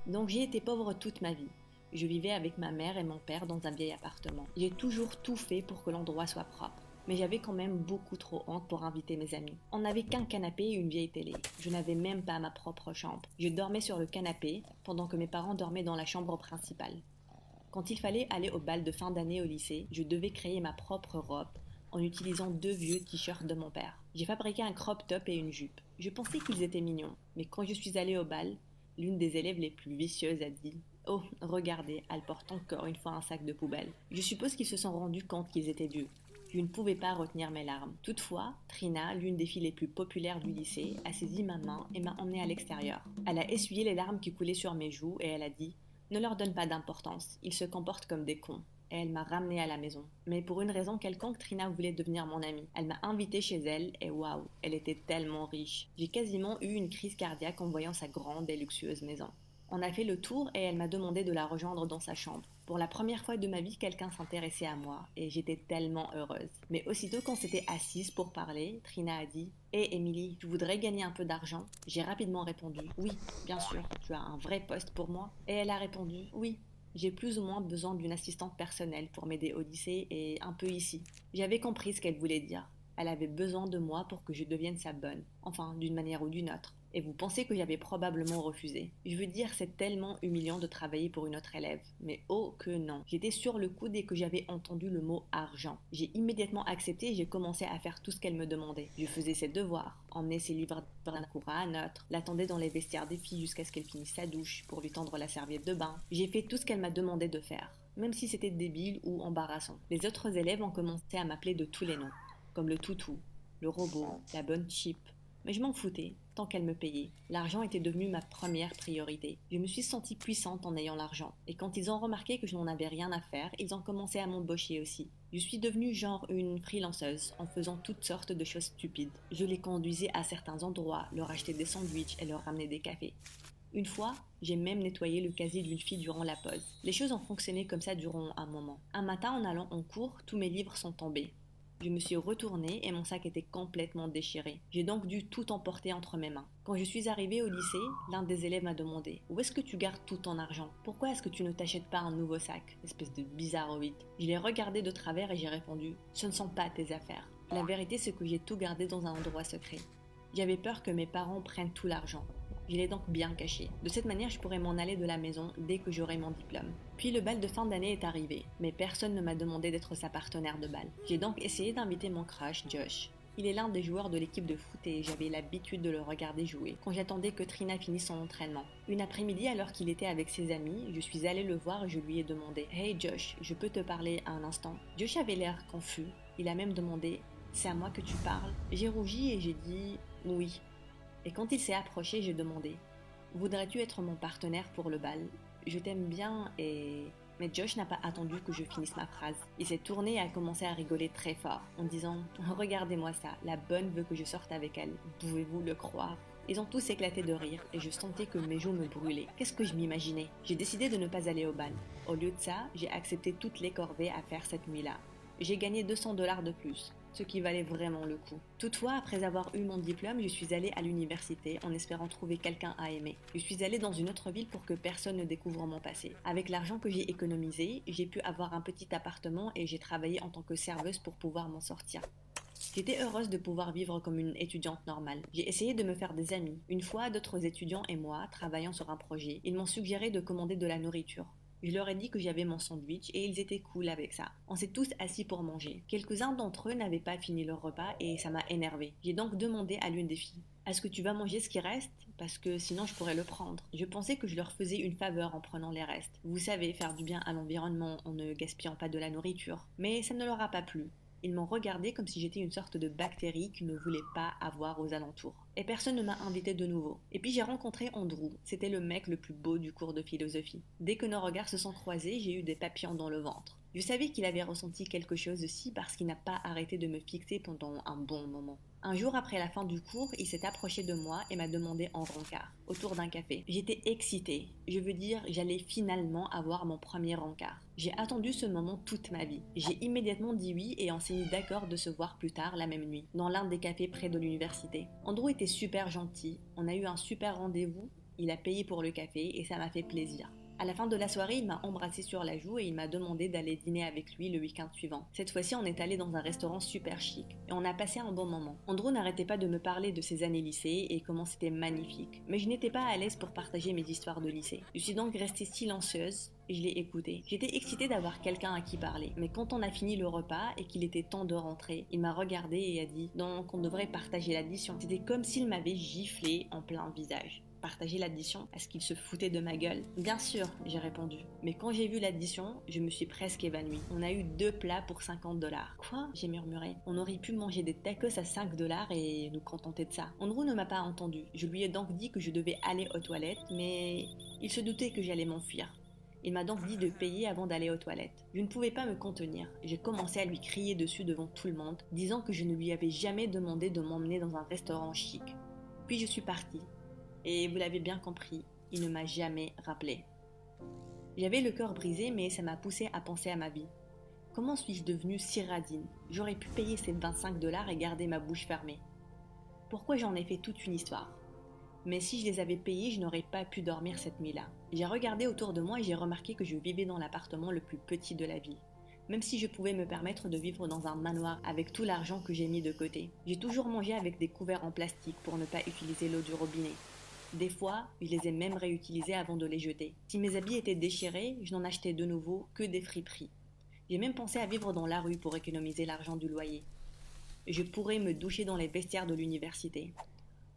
Donc j'ai été pauvre toute ma vie. Je vivais avec ma mère et mon père dans un vieil appartement. J'ai toujours tout fait pour que l'endroit soit propre. Mais j'avais quand même beaucoup trop honte pour inviter mes amis. On n'avait qu'un canapé et une vieille télé. Je n'avais même pas ma propre chambre. Je dormais sur le canapé pendant que mes parents dormaient dans la chambre principale. Quand il fallait aller au bal de fin d'année au lycée, je devais créer ma propre robe en utilisant deux vieux t-shirts de mon père. J'ai fabriqué un crop top et une jupe. Je pensais qu'ils étaient mignons, mais quand je suis allée au bal, l'une des élèves les plus vicieuses a dit: Oh, regardez, elle porte encore une fois un sac de poubelle. Je suppose qu'ils se sont rendus compte qu'ils étaient vieux. Je ne pouvais pas retenir mes larmes. Toutefois, Trina, l'une des filles les plus populaires du lycée, a saisi ma main et m'a emmenée à l'extérieur. Elle a essuyé les larmes qui coulaient sur mes joues et elle a dit: Ne leur donne pas d'importance, ils se comportent comme des cons. Et elle m'a ramenée à la maison. Mais pour une raison quelconque, Trina voulait devenir mon amie. Elle m'a invitée chez elle et waouh, elle était tellement riche. J'ai quasiment eu une crise cardiaque en voyant sa grande et luxueuse maison. On a fait le tour et elle m'a demandé de la rejoindre dans sa chambre. Pour la première fois de ma vie, quelqu'un s'intéressait à moi et j'étais tellement heureuse. Mais aussitôt qu'on s'était assise pour parler, Trina a dit: Hé Emily, tu voudrais gagner un peu d'argent? J'ai rapidement répondu: Oui, bien sûr, tu as un vrai poste pour moi. Et elle a répondu: Oui, j'ai plus ou moins besoin d'une assistante personnelle pour m'aider au lycée et un peu ici. J'avais compris ce qu'elle voulait dire. Elle avait besoin de moi pour que je devienne sa bonne, enfin d'une manière ou d'une autre. Et vous pensez que j'avais probablement refusé. Je veux dire, c'est tellement humiliant de travailler pour une autre élève. Mais oh que non. J'étais sur le coup dès que j'avais entendu le mot argent. J'ai immédiatement accepté et j'ai commencé à faire tout ce qu'elle me demandait. Je faisais ses devoirs, emmenais ses livres d'un cours à un autre, l'attendais dans les vestiaires des filles jusqu'à ce qu'elle finisse sa douche pour lui tendre la serviette de bain. J'ai fait tout ce qu'elle m'a demandé de faire, même si c'était débile ou embarrassant. Les autres élèves ont commencé à m'appeler de tous les noms, comme le toutou, le robot, la bonne chip. Mais je m'en foutais, tant qu'elle me payait. L'argent était devenu ma première priorité. Je me suis sentie puissante en ayant l'argent. Et quand ils ont remarqué que je n'en avais rien à faire, ils ont commencé à m'embaucher aussi. Je suis devenue genre une freelanceuse en faisant toutes sortes de choses stupides. Je les conduisais à certains endroits, leur achetais des sandwichs et leur ramenais des cafés. Une fois, j'ai même nettoyé le casier d'une fille durant la pause. Les choses ont fonctionné comme ça durant un moment. Un matin, en allant en cours, tous mes livres sont tombés. Je me suis retournée et mon sac était complètement déchiré. J'ai donc dû tout emporter entre mes mains. Quand je suis arrivée au lycée, l'un des élèves m'a demandé: Où est-ce que tu gardes tout ton argent? Pourquoi est-ce que tu ne t'achètes pas un nouveau sac? Espèce de bizarroïde. Je l'ai regardé de travers et j'ai répondu: Ce ne sont pas tes affaires. La vérité, c'est que j'ai tout gardé dans un endroit secret. J'avais peur que mes parents prennent tout l'argent. Je l'ai donc bien caché. De cette manière, je pourrais m'en aller de la maison dès que j'aurai mon diplôme. Puis le bal de fin d'année est arrivé, mais personne ne m'a demandé d'être sa partenaire de bal. J'ai donc essayé d'inviter mon crush, Josh. Il est l'un des joueurs de l'équipe de foot et j'avais l'habitude de le regarder jouer quand j'attendais que Trina finisse son entraînement. Une après-midi, alors qu'il était avec ses amis, je suis allée le voir et je lui ai demandé: Hey Josh, je peux te parler un instant? Josh avait l'air confus. Il a même demandé: C'est à moi que tu parles? J'ai rougi et j'ai dit oui. Et quand il s'est approché, j'ai demandé: Voudrais-tu être mon partenaire pour le bal? Je t'aime bien et... Mais Josh n'a pas attendu que je finisse ma phrase. Il s'est tourné et a commencé à rigoler très fort, en disant: Regardez-moi ça, la bonne veut que je sorte avec elle. Pouvez-vous le croire? Ils ont tous éclaté de rire et je sentais que mes joues me brûlaient. Qu'est-ce que je m'imaginais? J'ai décidé de ne pas aller au bal. Au lieu de ça, j'ai accepté toutes les corvées à faire cette nuit-là. J'ai gagné 200 $ de plus, ce qui valait vraiment le coup. Toutefois, après avoir eu mon diplôme, je suis allée à l'université en espérant trouver quelqu'un à aimer. Je suis allée dans une autre ville pour que personne ne découvre mon passé. Avec l'argent que j'ai économisé, j'ai pu avoir un petit appartement et j'ai travaillé en tant que serveuse pour pouvoir m'en sortir. J'étais heureuse de pouvoir vivre comme une étudiante normale. J'ai essayé de me faire des amis. Une fois, d'autres étudiants et moi, travaillant sur un projet, ils m'ont suggéré de commander de la nourriture. Je leur ai dit que j'avais mon sandwich et ils étaient cool avec ça. On s'est tous assis pour manger. Quelques-uns d'entre eux n'avaient pas fini leur repas et ça m'a énervé. J'ai donc demandé à l'une des filles: Est-ce que tu vas manger ce qui reste? Parce que sinon je pourrais le prendre. Je pensais que je leur faisais une faveur en prenant les restes. Vous savez, faire du bien à l'environnement en ne gaspillant pas de la nourriture. Mais ça ne leur a pas plu. Ils m'ont regardé comme si j'étais une sorte de bactérie qu'ils ne voulaient pas avoir aux alentours. Et personne ne m'a invité de nouveau. Et puis j'ai rencontré Andrew, c'était le mec le plus beau du cours de philosophie. Dès que nos regards se sont croisés, j'ai eu des papillons dans le ventre. Je savais qu'il avait ressenti quelque chose aussi parce qu'il n'a pas arrêté de me fixer pendant un bon moment. Un jour après la fin du cours, il s'est approché de moi et m'a demandé en rencard, autour d'un café. J'étais excitée, je veux dire, j'allais finalement avoir mon premier rencard. J'ai attendu ce moment toute ma vie. J'ai immédiatement dit oui et on s'est mis d'accord de se voir plus tard la même nuit, dans l'un des cafés près de l'université. Andrew était super gentil, on a eu un super rendez-vous Il a payé pour le café et ça m'a fait plaisir. À la fin de la soirée, il m'a embrassé sur la joue et il m'a demandé d'aller dîner avec lui le week-end suivant. Cette fois-ci, on est allé dans un restaurant super chic et on a passé un bon moment. Andrew n'arrêtait pas de me parler de ses années lycée et comment c'était magnifique. Mais je n'étais pas à l'aise pour partager mes histoires de lycée. Je suis donc restée silencieuse et je l'ai écouté. J'étais excitée d'avoir quelqu'un à qui parler. Mais quand on a fini le repas et qu'il était temps de rentrer, il m'a regardée et a dit « Donc on devrait partager l'addition ». C'était comme s'il m'avait giflé en plein visage. Partager l'addition? Est-ce qu'il se foutait de ma gueule? Bien sûr, j'ai répondu. Mais quand j'ai vu l'addition, je me suis presque évanouie. On a eu 2 plats pour 50 $. Quoi? J'ai murmuré. On aurait pu manger des tacos à 5 $ et nous contenter de ça. Andrew ne m'a pas entendu. Je lui ai donc dit que je devais aller aux toilettes, mais il se doutait que j'allais m'enfuir. Il m'a donc dit de payer avant d'aller aux toilettes. Je ne pouvais pas me contenir. J'ai commencé à lui crier dessus devant tout le monde, disant que je ne lui avais jamais demandé de m'emmener dans un restaurant chic. Puis je suis partie. Et vous l'avez bien compris, il ne m'a jamais rappelé. J'avais le cœur brisé, mais ça m'a poussé à penser à ma vie. Comment suis-je devenue si radine? J'aurais pu payer ces 25 $ et garder ma bouche fermée. Pourquoi j'en ai fait toute une histoire? Mais si je les avais payés, je n'aurais pas pu dormir cette nuit-là. J'ai regardé autour de moi et j'ai remarqué que je vivais dans l'appartement le plus petit de la ville. Même si je pouvais me permettre de vivre dans un manoir avec tout l'argent que j'ai mis de côté. J'ai toujours mangé avec des couverts en plastique pour ne pas utiliser l'eau du robinet. Des fois, je les ai même réutilisés avant de les jeter. Si mes habits étaient déchirés, je n'en achetais de nouveau que des friperies. J'ai même pensé à vivre dans la rue pour économiser l'argent du loyer. Je pourrais me doucher dans les vestiaires de l'université.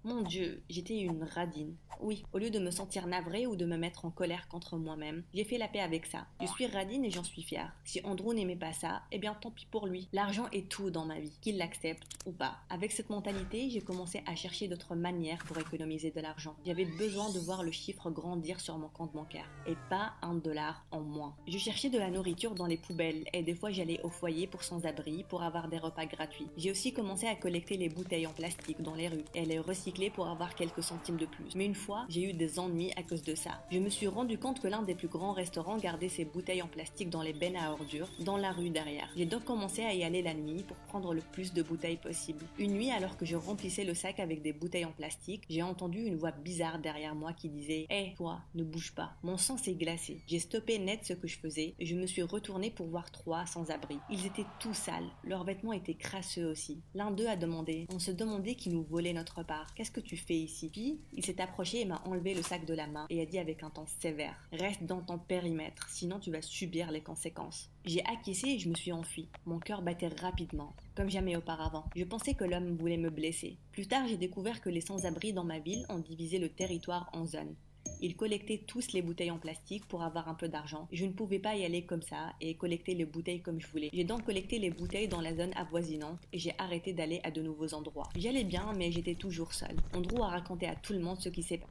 Mon Dieu, j'étais une radine. Oui, au lieu de me sentir navrée ou de me mettre en colère contre moi-même, j'ai fait la paix avec ça. Je suis radine et j'en suis fière. Si Andrew n'aimait pas ça, eh bien tant pis pour lui. L'argent est tout dans ma vie, qu'il l'accepte ou pas. Avec cette mentalité, j'ai commencé à chercher d'autres manières pour économiser de l'argent. J'avais besoin de voir le chiffre grandir sur mon compte bancaire, et pas 1 $ en moins. Je cherchais de la nourriture dans les poubelles, et des fois j'allais au foyer pour sans-abri, pour avoir des repas gratuits. J'ai aussi commencé à collecter les bouteilles en plastique dans les rues, et les recycler pour avoir quelques centimes de plus. Mais une fois, j'ai eu des ennuis à cause de ça. Je me suis rendu compte que l'un des plus grands restaurants gardait ses bouteilles en plastique dans les bennes à ordures, dans la rue derrière. J'ai donc commencé à y aller la nuit pour prendre le plus de bouteilles possible. Une nuit, alors que je remplissais le sac avec des bouteilles en plastique, j'ai entendu une voix bizarre derrière moi qui disait « Hé, toi, ne bouge pas ». Mon sang s'est glacé. J'ai stoppé net ce que je faisais et je me suis retournée pour voir 3 sans-abri. Ils étaient tout sales. Leurs vêtements étaient crasseux aussi. L'un d'eux a demandé. On se demandait qui nous volait notre part. Qu'est-ce que tu fais ici? Puis, il s'est approché et m'a enlevé le sac de la main et a dit avec un ton sévère: reste dans ton périmètre, sinon tu vas subir les conséquences. J'ai acquiescé et je me suis enfuie. Mon cœur battait rapidement, comme jamais auparavant. Je pensais que l'homme voulait me blesser. Plus tard, j'ai découvert que les sans-abri dans ma ville ont divisé le territoire en zones. Ils collectaient tous les bouteilles en plastique pour avoir un peu d'argent. Je ne pouvais pas y aller comme ça et collecter les bouteilles comme je voulais. J'ai donc collecté les bouteilles dans la zone avoisinante et j'ai arrêté d'aller à de nouveaux endroits. J'y allais bien, mais j'étais toujours seule. Andrew a raconté à tout le monde ce qui s'est passé.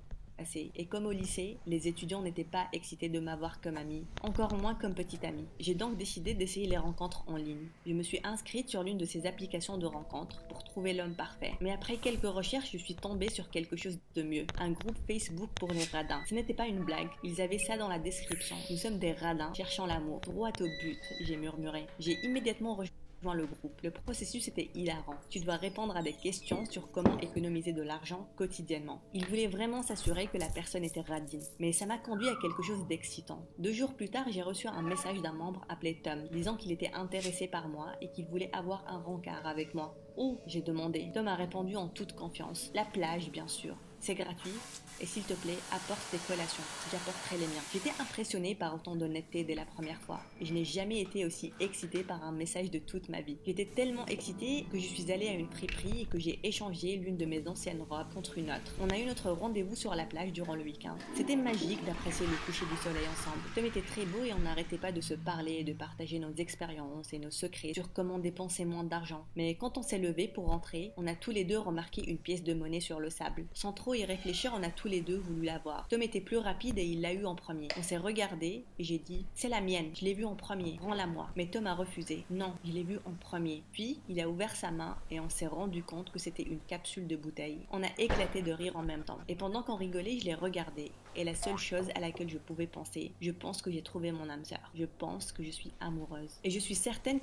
Et comme au lycée, les étudiants n'étaient pas excités de m'avoir comme amie, encore moins comme petite amie. J'ai donc décidé d'essayer les rencontres en ligne. Je me suis inscrite sur l'une de ces applications de rencontres pour trouver l'homme parfait. Mais après quelques recherches, je suis tombée sur quelque chose de mieux. Un groupe Facebook pour les radins. Ce n'était pas une blague, ils avaient ça dans la description. Nous sommes des radins cherchant l'amour. Droit au but, j'ai murmuré. J'ai immédiatement rejoint le groupe. Le processus était hilarant. Tu dois répondre à des questions sur comment économiser de l'argent quotidiennement. Il voulait vraiment s'assurer que la personne était radine. Mais ça m'a conduit à quelque chose d'excitant. 2 jours plus tard, j'ai reçu un message d'un membre appelé Tom, disant qu'il était intéressé par moi et qu'il voulait avoir un rencard avec moi. Oh, j'ai demandé. Tom a répondu en toute confiance. La plage, bien sûr. C'est gratuit. Et s'il te plaît, apporte tes collations. J'apporterai les miens. J'étais impressionnée par autant d'honnêteté dès la première fois. Et je n'ai jamais été aussi excitée par un message de toute ma vie. J'étais tellement excitée que je suis allée à une friperie et que j'ai échangé l'une de mes anciennes robes contre une autre. On a eu notre rendez-vous sur la plage durant le week-end. C'était magique d'apprécier le coucher du soleil ensemble. Tom était très beau et on n'arrêtait pas de se parler et de partager nos expériences et nos secrets sur comment dépenser moins d'argent. Mais quand on s'est levé pour rentrer, on a tous les deux remarqué une pièce de monnaie sur le sable. Sans trop y réfléchir, on a tous les deux voulu l'avoir. Tom était plus rapide et il l'a eu en premier. On s'est regardé et j'ai dit: c'est la mienne, je l'ai vue en premier, rends-la moi. Mais Tom a refusé. Non, je l'ai vue en premier. Puis il a ouvert sa main et on s'est rendu compte que c'était une capsule de bouteille. On a éclaté de rire en même temps. Et pendant qu'on rigolait, je l'ai regardé. Et la seule chose à laquelle je pouvais penser: je pense que j'ai trouvé mon âme sœur. Je pense que je suis amoureuse. Et je suis certaine